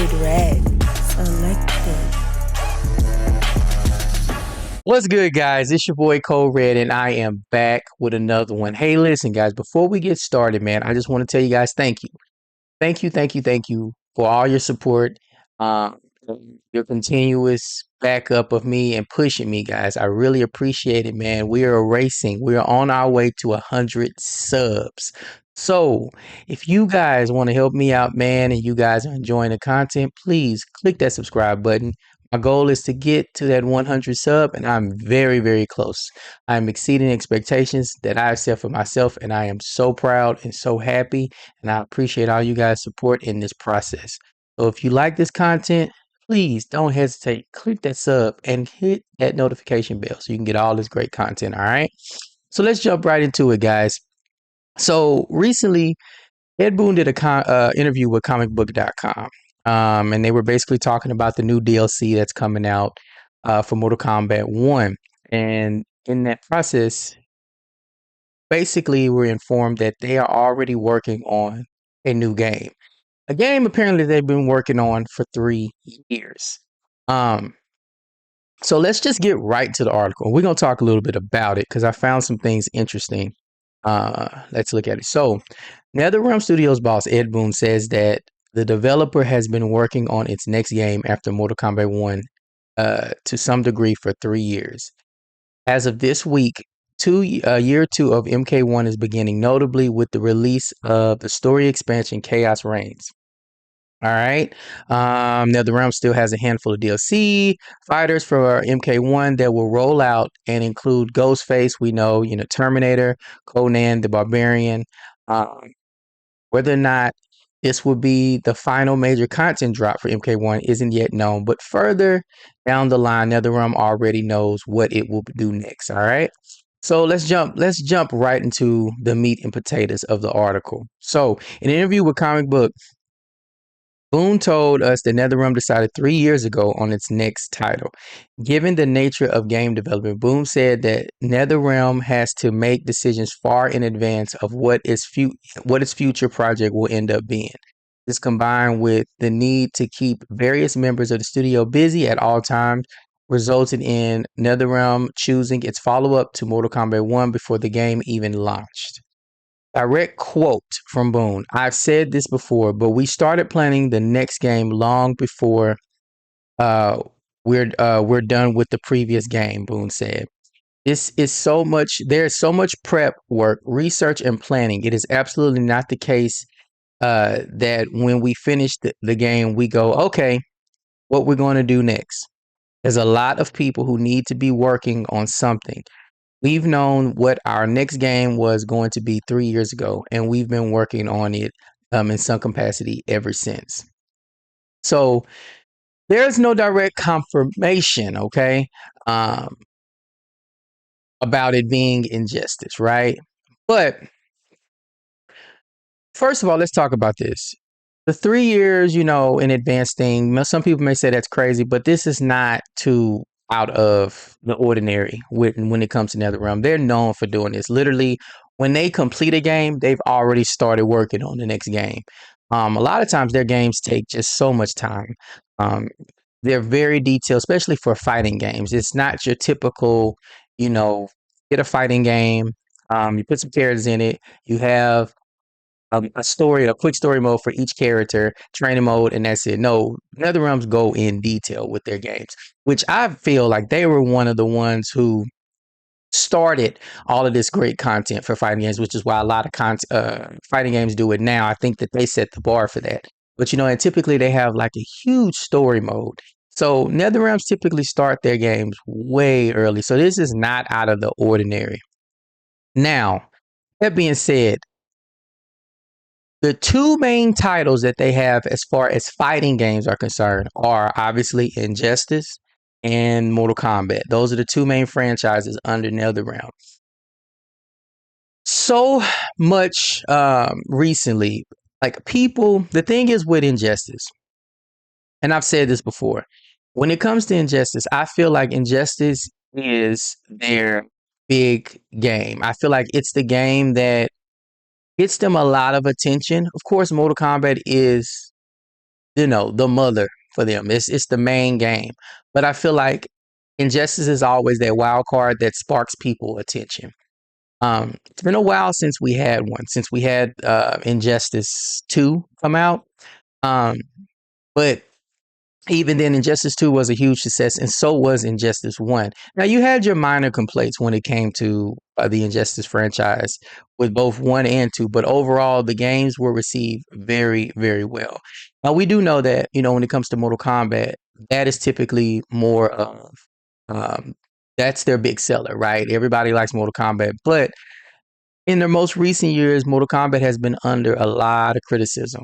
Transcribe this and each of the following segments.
Code Red selected. What's good, guys? It's your boy Code Red, and I am back with another one. Hey, listen, guys, before we get started, man, I just want to tell you guys thank you. Thank you for all your support, um, your continuous backup of me and pushing me, guys. I really appreciate it, man. We are racing. We are on our way to 100 subs. So, if you guys want to help me out, man, and you guys are enjoying the content, please click that subscribe button. My goal is to get to that 100 sub, and I'm very, very close. I'm exceeding expectations that I've set for myself, and I am so proud and so happy, and I appreciate all you guys' support in this process. So if you like this content, please don't hesitate. Click that sub and hit that notification bell so you can get all this great content. All right. So let's jump right into it, guys. So recently, Ed Boon did a interview with comicbook.com. And they were basically talking about the new DLC that's coming out for Mortal Kombat 1. And in that process, basically, we're informed that they are already working on a new game. A game apparently they've been working on for 3 years. Um, so let's just get right to the article. We're gonna talk a little bit about it because I found some things interesting. Let's look at it. So, NetherRealm Studios boss Ed Boon says that the developer has been working on its next game after Mortal Kombat 1 to some degree for 3 years. As of this week, year two of MK1 is beginning, notably with the release of the story expansion Chaos Reigns. All right. NetherRealm still has a handful of DLC fighters for MK1 that will roll out and include Ghostface. We know, Terminator, Conan the Barbarian. Um, Whether or not this will be the final major content drop for MK1 isn't yet known, but further down the line, NetherRealm already knows what it will do next. All right. So let's jump right into the meat and potatoes of the article. So, in an interview with Comic Book, Boone told us that NetherRealm decided 3 years ago on its next title. Given the nature of game development, Boone said that NetherRealm has to make decisions far in advance of what its future project will end up being. This combined with the need to keep various members of the studio busy at all times resulted in NetherRealm choosing its follow-up to Mortal Kombat 1 before the game even launched. Direct quote from Boone. I've said this before, but we started planning the next game long before uh, we're done with the previous game, Boone said. There's so much prep work, research, and planning. It is absolutely not the case that when we finish the game, we go, okay, what we're going to do next. There's a lot of people who need to be working on something. We've known what our next game was going to be 3 years ago, and we've been working on it in some capacity ever since. So there's no direct confirmation, okay, um, about it being injustice, right? But first of all, let's talk about this. The 3 years, in advance thing, some people may say that's crazy, but this is not too out of the ordinary when it comes to NetherRealm. They're known for doing this. Literally, when they complete a game, they've already started working on the next game. A lot of times their games take just so much time. Um, they're very detailed, especially for fighting games. It's not your typical, you know, get a fighting game, you put some characters in it, you have a quick story mode for each character, training mode, and that's it. No, NetherRealms go in detail with their games, which I feel like they were one of the ones who started all of this great content for fighting games, which is why a lot of fighting games do it now. I think that they set the bar for that. But and typically they have like a huge story mode. So NetherRealms typically start their games way early. So this is not out of the ordinary. Now, that being said, the two main titles that they have as far as fighting games are concerned are obviously Injustice and Mortal Kombat. Those are the two main franchises under NetherRealm. So much recently, like the thing is with Injustice, and I've said this before, when it comes to Injustice, I feel like Injustice is their big game. I feel like it's the game that gets them a lot of attention. Of course, Mortal Kombat is the mother for them. It's the main game. But I feel like Injustice is always that wild card that sparks people attention. It's been a while since we had one, since we had Injustice 2 come out. Um, but even then, Injustice 2 was a huge success, and so was Injustice 1. Now, you had your minor complaints when it came to the Injustice franchise with both 1 and 2, but overall, the games were received very, very well. Now, we do know that, when it comes to Mortal Kombat, that is typically more of, um, that's their big seller, right? Everybody likes Mortal Kombat, but in the most recent years, Mortal Kombat has been under a lot of criticism.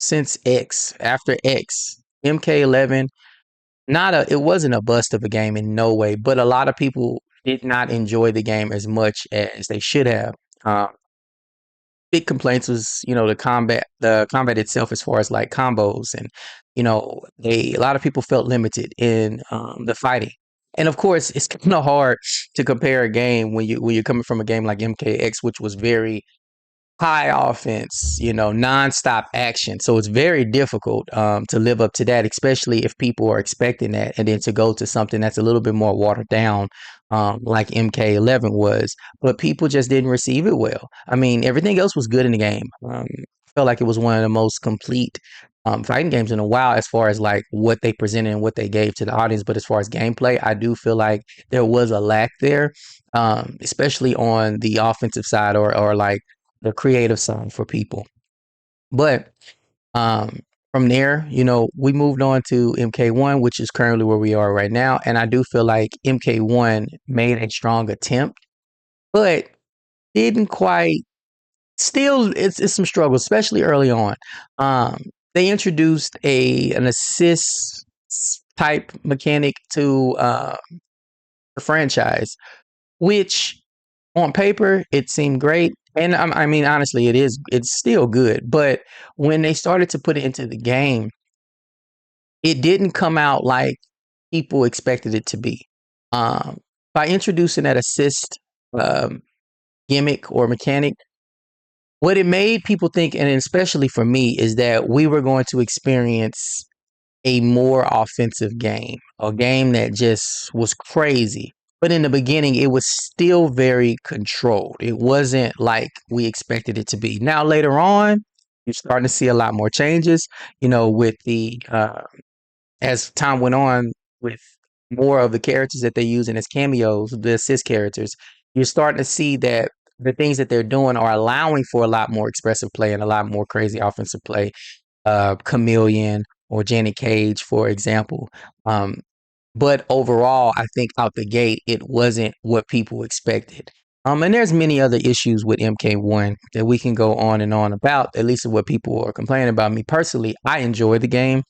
Since X, after X, MK11, it wasn't a bust of a game in no way, but a lot of people did not enjoy the game as much as they should have. Um, Big complaints was, the combat itself as far as like combos and, a lot of people felt limited in the fighting. And of course, it's kind of hard to compare a game when you're coming from a game like MKX, which was very high offense, nonstop action. So it's very difficult to live up to that, especially if people are expecting that, and then to go to something that's a little bit more watered down, like MK11 was. But people just didn't receive it well. I mean, everything else was good in the game. I felt like it was one of the most complete fighting games in a while, as far as like what they presented and what they gave to the audience. But as far as gameplay, I do feel like there was a lack there, especially on the offensive side, or like the creative side for people. But um, from there, we moved on to MK1, which is currently where we are right now. And I do feel like MK1 made a strong attempt, but didn't quite. Still, it's some struggles, especially early on. Um, they introduced an assist type mechanic to the franchise, which on paper it seemed great, and I mean, honestly, it's still good. But when they started to put it into the game, it didn't come out like people expected it to be. um, by introducing that assist um, gimmick or mechanic, what it made people think, and especially for me, is that we were going to experience a more offensive game, a game that just was crazy. But in the beginning, it was still very controlled. It wasn't like we expected it to be. Now, later on, you're starting to see a lot more changes, with as time went on, with more of the characters that they're using as cameos, the assist characters, you're starting to see that the things that they're doing are allowing for a lot more expressive play and a lot more crazy offensive play. Chameleon or Janet Cage, for example. Um, but overall, I think out the gate, it wasn't what people expected. And there's many other issues with MK1 that we can go on and on about, at least what people are complaining about. Me personally, I enjoy the game.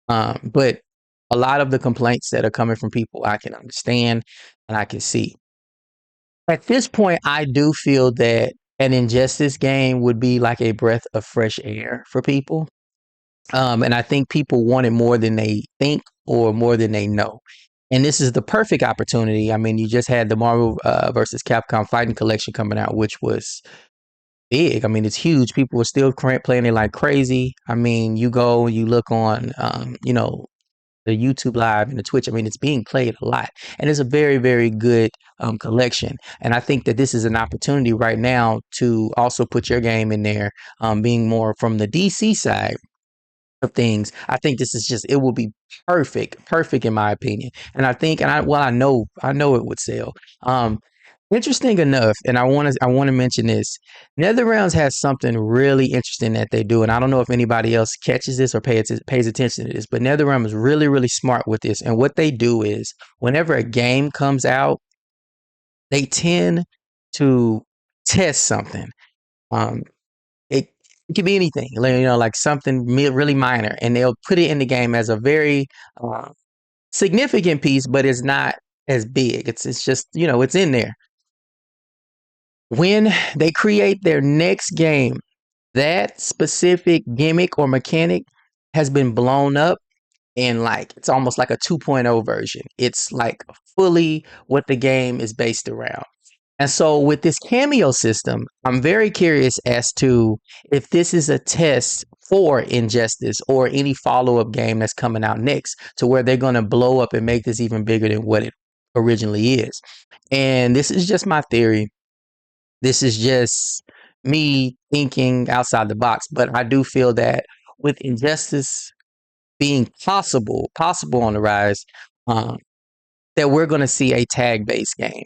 But a lot of the complaints that are coming from people, I can understand and I can see. At this point, I do feel that an Injustice game would be like a breath of fresh air for people. And I think people want it more than they think or more than they know. And this is the perfect opportunity. I mean, you just had the Marvel versus Capcom Fighting Collection coming out, which was big. I mean, it's huge. People were still playing it like crazy. I mean, you go, you look on, the YouTube Live and the Twitch. I mean, it's being played a lot, and it's a very, very good collection. And I think that this is an opportunity right now to also put your game in there, being more from the DC side of things. I think this is just, it will be perfect in my opinion. And I know it would sell. Um, Interesting enough, and I want to mention this. NetherRealms has something really interesting that they do, and I don't know if anybody else catches this or pays attention to this, but NetherRealm is really, really smart with this. And what they do is, whenever a game comes out, they tend to test something. Um, it, it could be anything, like, like something really minor, and they'll put it in the game as a very uh, significant piece, but it's not as big. It's just, it's in there. When they create their next game, that specific gimmick or mechanic has been blown up, and like it's almost like a 2.0 version. It's like fully what the game is based around. And so with this cameo system, I'm very curious as to if this is a test for Injustice or any follow up game that's coming out next, to where they're going to blow up and make this even bigger than what it originally is. And this is just my theory. This is just me thinking outside the box. But I do feel that with Injustice being possible on the rise, um, that we're going to see a tag based game.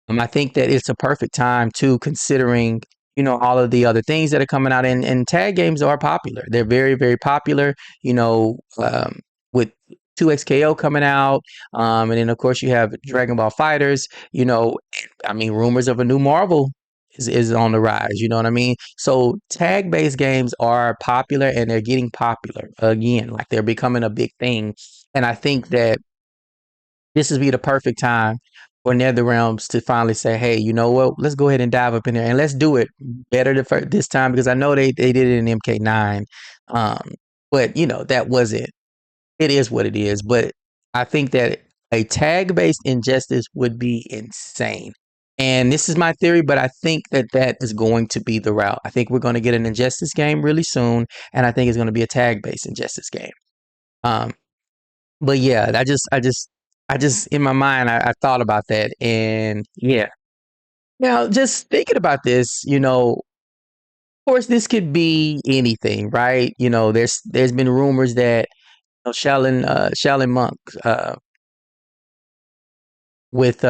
I think that it's a perfect time too, considering all of the other things that are coming out, and tag games are popular. They're very very popular. With 2XKO coming out, and then of course you have Dragon Ball Fighters. I mean, rumors of a new Marvel is on the rise. You know what I mean? So tag based games are popular, and they're getting popular again. Like, they're becoming a big thing, and I think that this would be the perfect time for NetherRealms to finally say, "Hey, you know what? Let's go ahead and dive up in there, and let's do it better this time." Because I know they did it in MK9, um, but that wasn't. It is what it is. But I think that a tag based Injustice would be insane. And this is my theory, but I think that that is going to be the route. I think we're going to get an Injustice game really soon, and I think it's going to be a tag based Injustice game. Um, but yeah, I just in my mind, I thought about that, and yeah. Now, just thinking about this, of course, this could be anything, right? There's been rumors that Shaolin Monk, with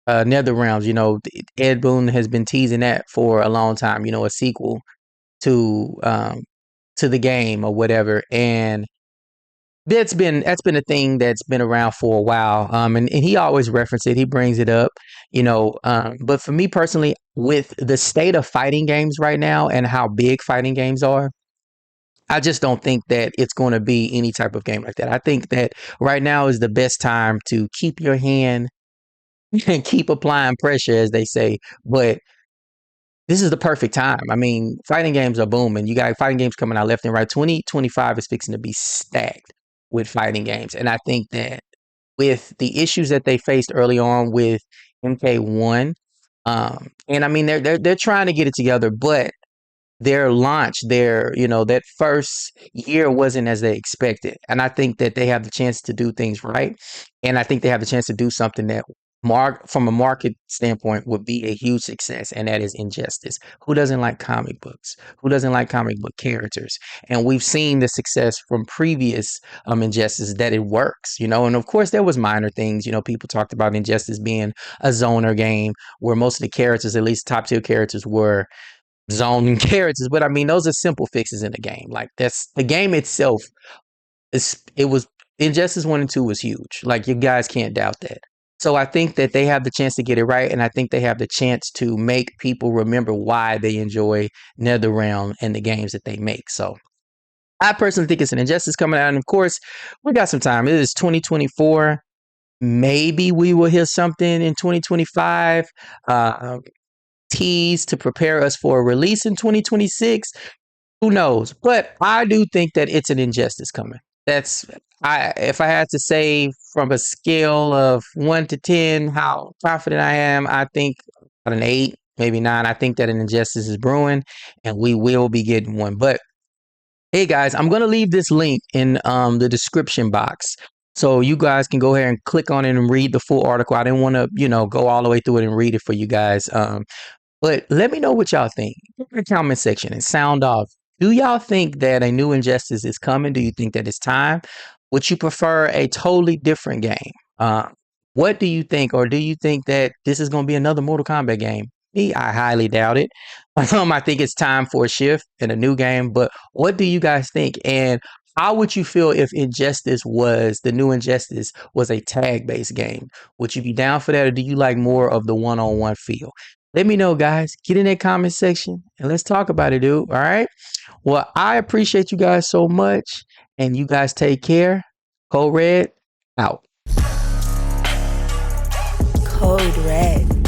NetherRealms, Ed Boon has been teasing that for a long time. A sequel to the game or whatever, and that's been a thing that's been around for a while. And he always references it. He brings it up. But for me personally, with the state of fighting games right now and how big fighting games are, I just don't think that it's going to be any type of game like that. I think that right now is the best time to keep your hand and keep applying pressure, as they say. But this is the perfect time. I mean, fighting games are booming. You got fighting games coming out left and right. 2025 is fixing to be stacked with fighting games. And I think that with the issues that they faced early on with MK1, and I mean, they're trying to get it together, but their launch, that first year wasn't as they expected. And I think that they have the chance to do things right. And I think they have the chance to do something that from a market standpoint would be a huge success, and that is Injustice. Who doesn't like comic books? Who doesn't like comic book characters? And we've seen the success from previous Injustice, that it works, and of course there was minor things. People talked about Injustice being a zoner game where most of the characters, at least top tier characters, were zoning characters. But I mean, those are simple fixes in the game. Like, that's the game itself. It was Injustice 1 and 2 was huge. Like, you guys can't doubt that. So I think that they have the chance to get it right, and I think they have the chance to make people remember why they enjoy NetherRealm and the games that they make. So I personally think it's an Injustice coming out, and of course, we got some time. It is 2024. Maybe we will hear something in 2025. Tease to prepare us for a release in 2026. Who knows? But I do think that it's an Injustice coming. If I had to say from a scale of 1 to 10 how confident I am, I think about an 8, maybe 9. I think that an Injustice is brewing, and we will be getting one. But hey guys, I'm gonna leave this link in the description box, so you guys can go ahead and click on it and read the full article. I didn't want to, go all the way through it and read it for you guys. But let me know what y'all think in the comment section and sound off. Do y'all think that a new Injustice is coming? Do you think that it's time? Would you prefer a totally different game? What do you think? Or do you think that this is going to be another Mortal Kombat game? Me, I highly doubt it. I think it's time for a shift and a new game. But what do you guys think? And how would you feel if the new Injustice was a tag based game? Would you be down for that, or do you like more of the one on one feel? Let me know, guys. Get in that comment section and let's talk about it, dude. All right. Well, I appreciate you guys so much, and you guys take care. Code Red out. Code Red.